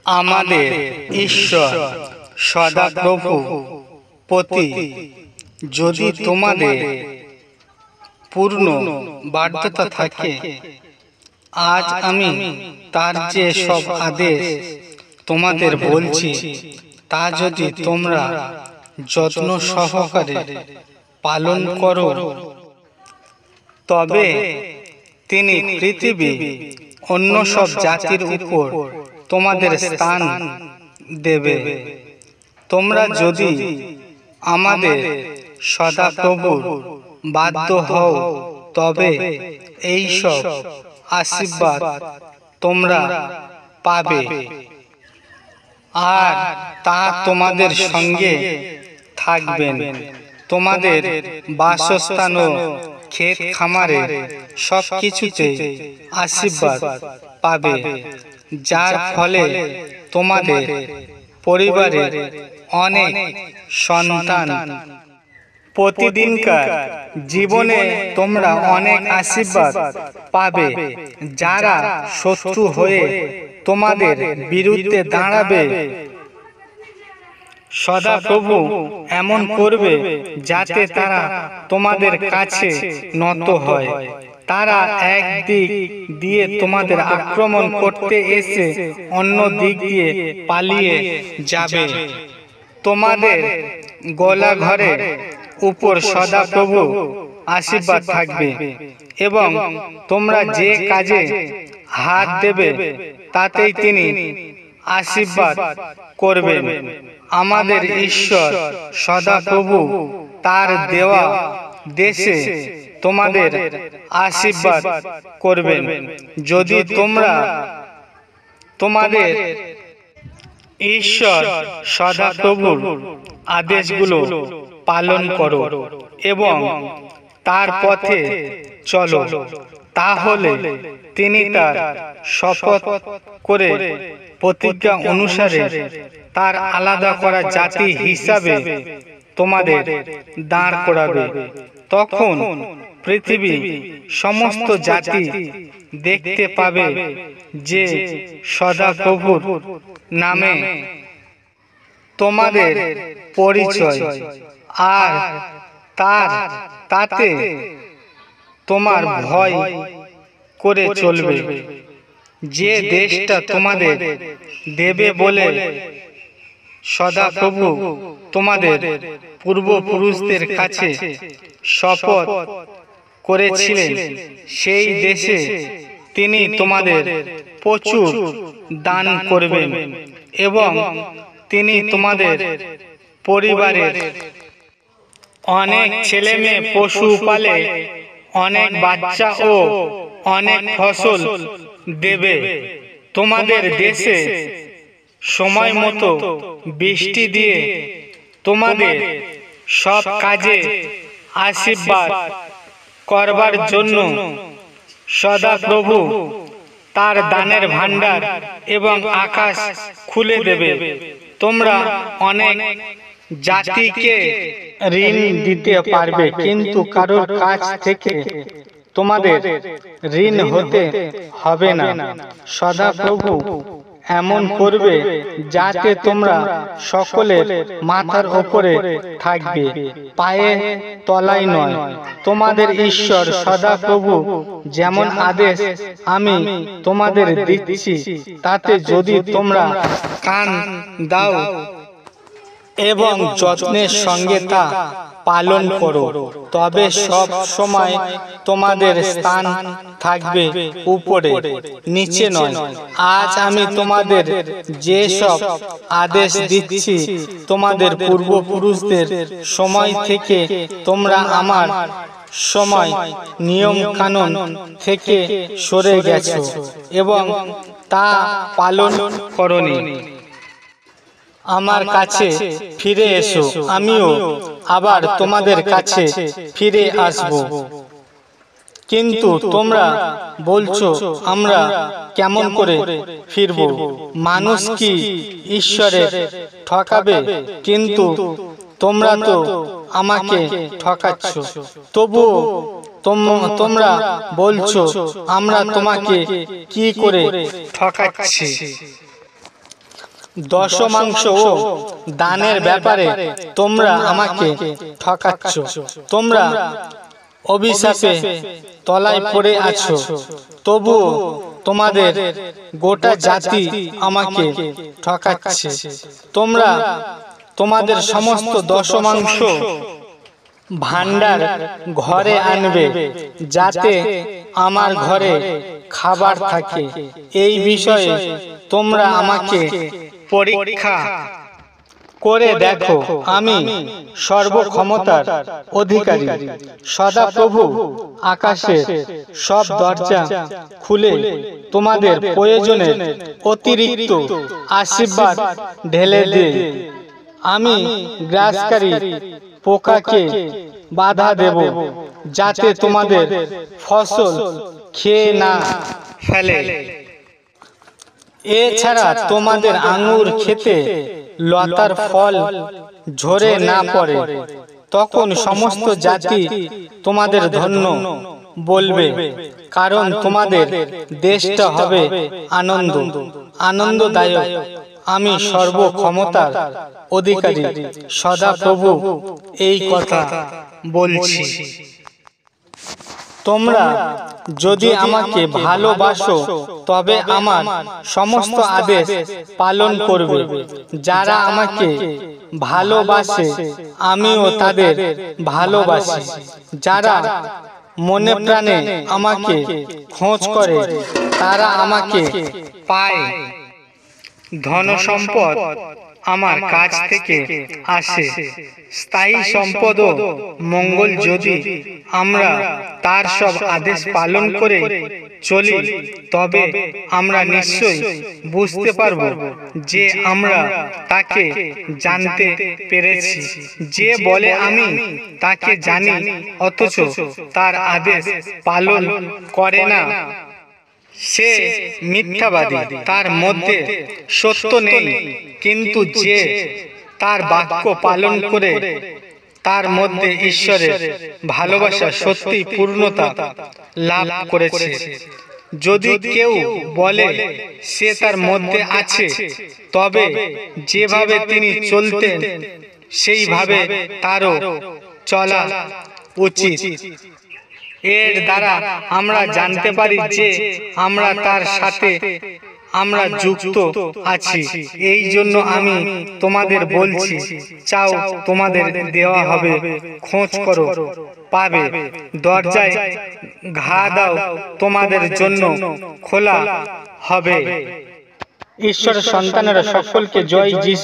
আমাদের ঈশ্বর সদাপ্রভু প্রতি যদি তোমাদের পূর্ণ বাধ্যতা থাকে, আজ আমি তার যে সব আদেশ তোমাদের বলছি তা যদি তোমরা যত্ন সহকারে পালন করো, তবে তিনি পৃথিবী অন্য সব জাতির উপর তোমাদের স্থান দেবে। তোমরা যদি আমাদের সদাপ্রভুর বাধ্য হও, তবে এই সব আশীর্বাদ তোমরা পাবে। আর তা তোমাদের সঙ্গে থাকবেন। তোমাদের বাসস্থান ও ক্ষেত খামারে সব কিছুতে আশীর্বাদ পাবে, যার ফলে তোমাদের পরিবারের অনেক সন্তান প্রতিদিনকার জীবনে তোমরা অনেক আশীর্বাদ পাবে। যারা শত্রু হয়ে তোমাদের বিরুদ্ধে দাঁড়াবে, সদাপ্রভু এমন করবে যাতে তারা তোমাদের কাছে নত হয়। তারা এক দিক দিয়ে তোমাদের আক্রমণ করতে এসে অন্য দিক দিয়ে পালিয়ে যাবে। তোমাদের গোলা ঘরের উপর সদাপ্রভু আশীর্বাদ থাকবে, এবং তোমরা যে কাজে হাত দেবে তাতেই তিনি আশীর্বাদ করবেন। আমাদের ঈশ্বর সদাপ্রভু তার দেওয়া দেশে তোমাদের আশীর্বাদ করবেন, যদি তোমরা তোমাদের ঈশ্বর সদাপ্রভুর আদেশগুলো পালন করো এবং তার পথে চলো। তাহলে তিনি তার শপথ করে প্রতিজ্ঞা অনুসারে তার আলাদা করা জাতি হিসাবে তোমাদের দাঁড় করাবে। তখন পৃথিবী সমস্ত জাতি দেখতে পাবে যে সদাপ্রভুর নামে তোমাদের পরিচয়, আর তাতে তোমার ভয় করে চলবে। যে দেশটা তোমাদের দেবে বলে সদাপ্রভু তোমাদের পূর্বপুরুষদের কাছে শপথ করেছিলেন, সেই দেশে তিনি তোমাদের প্রচুর দান করবেন, এবং তিনি তোমাদের পরিবারের অনেক ছেলে মেয়ে পশু পালে অনেক বাচ্চা ও অনেক ফসল দেবে। তোমাদের দেশে সময় মতো বৃষ্টি দিয়ে তোমাদের সব কাজে আশীর্বাদ করবার জন্য সদাপ্রভু তার দানের ভাণ্ডার এবং আকাশ খুলে দেবে। তোমরা অনেক জাতিকে ঋণ দিতে পারবে, কিন্তু কারোর কাছ থেকে তোমাদের ঋণ হতে হবে না। সদাপ্রভু এমন করবে যাতে তোমরা সকলের মাথার ওপরে থাকবে, পায়ে তলায় নয়। তোমাদের ঈশ্বর সদাপ্রভু যেমন আদেশ আমি তোমাদের দিচ্ছি, তাতে যদি তোমরা কান দাও এবং যত্নের সঙ্গে তা পালন করো, তবে সব সময় তোমাদের স্থান থাকবে উপরে, নিচে নয়। আজ আমি তোমাদের যে সব আদেশ দিচ্ছি, তোমাদের পূর্বপুরুষদের সময় থেকে তোমরা আমার সময় নিয়ম কানুন থেকে সরে গেছো এবং তা পালন করনি। আমার কাছে ফিরে এসো, আমিও আবার তোমাদের কাছে ফিরে আসব। কিন্তু তোমরা বলছো, আমরা কেমন করে ফিরব? মানুষ কি ঈশ্বরের ঠকাবে? কিন্তু তোমরা তো আমাকে ঠকাচ্ছ। তবুও তোমরা বলছো, আমরা তোমাকে কি করে ঠকাচ্ছি? দশমাংশ ও দানের ব্যাপারে তোমরা আমাকে ঠকাচ্ছ। তোমরা অভিশাপে তলায় পড়ে আছো, তবুও তোমাদের গোটা জাতি আমাকে ঠকাচ্ছে। তোমরা তোমাদের সমস্ত দশমাংশ ভাণ্ডার ঘরে আনবে, যাতে আমার ঘরে খাবার থাকে। এই বিষয়ে তোমরা আমাকে পরীক্ষা করে দেখো। আমি সর্বক্ষমতার অধিকারী সদাপ্রভু আকাশের সব দরজা খুলে তোমাদের প্রয়োজনের অতিরিক্ত আশীর্বাদ ঢেলে দিই। আমি গ্রাসকারী পোকাকে বাধা দেব, যাতে তোমাদের ফসল খেয়ে না ফেলে। এছাড়া তোমাদের আঙুর খেতে লতার ফল ঝরে না পড়ে। তখন সমস্ত জাতি তোমাদের ধন্য বলবে, কারণ তোমাদের দেশটা হবে আনন্দদায়ক। আমি সর্বক্ষমতার অধিকারী সদাপ্রভু এই কথা বলছি। তোমরা যদি আমাকে ভালোবাসো, তবে আমার সমস্ত আদেশ পালন করবে। যারা আমাকে ভালোবাসে, আমিও তাদের ভালোবাসি। যারা মনে প্রাণে আমাকে খোঁজ করে, তারা আমাকে পায়। ধন সম্পদ আমার কাছ থেকে আসে, স্থায়ী সম্পদ ও মঙ্গল। যদি আমরা তার সব আদেশ পালন করে চলি, তবে আমরা নিশ্চয়ই বুঝতে পারব যে আমরা তাকে জানতে পেরেছি। যে বলে আমি তাকে জানি, অথচ তার আদেশ পালন করে না, সে মিথ্যাবাদী, তার মধ্যে সত্য নেই। কিন্তু যে তার বাক্য পালন করে, তার মধ্যে ঈশ্বরের ভালোবাসা সত্যি পূর্ণতা লাভ করেছে। যদি কেউ বলে সে তার মধ্যে আছে, তবে যেভাবে তিনি চলতেন সেইভাবে তারও চলা উচিত। এর দ্বারা আমরা জানতে পারি যে আমরা তার সাথে আমরা যুক্ত আছি। এই জন্য আমি তোমাদের বলছি, চাও তোমাদের দেওয়া হবে, খোঁজ করো পাবে, দরজায় ঘা দাও তোমাদের জন্য খোলা হবে। ঈশ্বরের সন্তানেরা সকলকে জয় যিশু।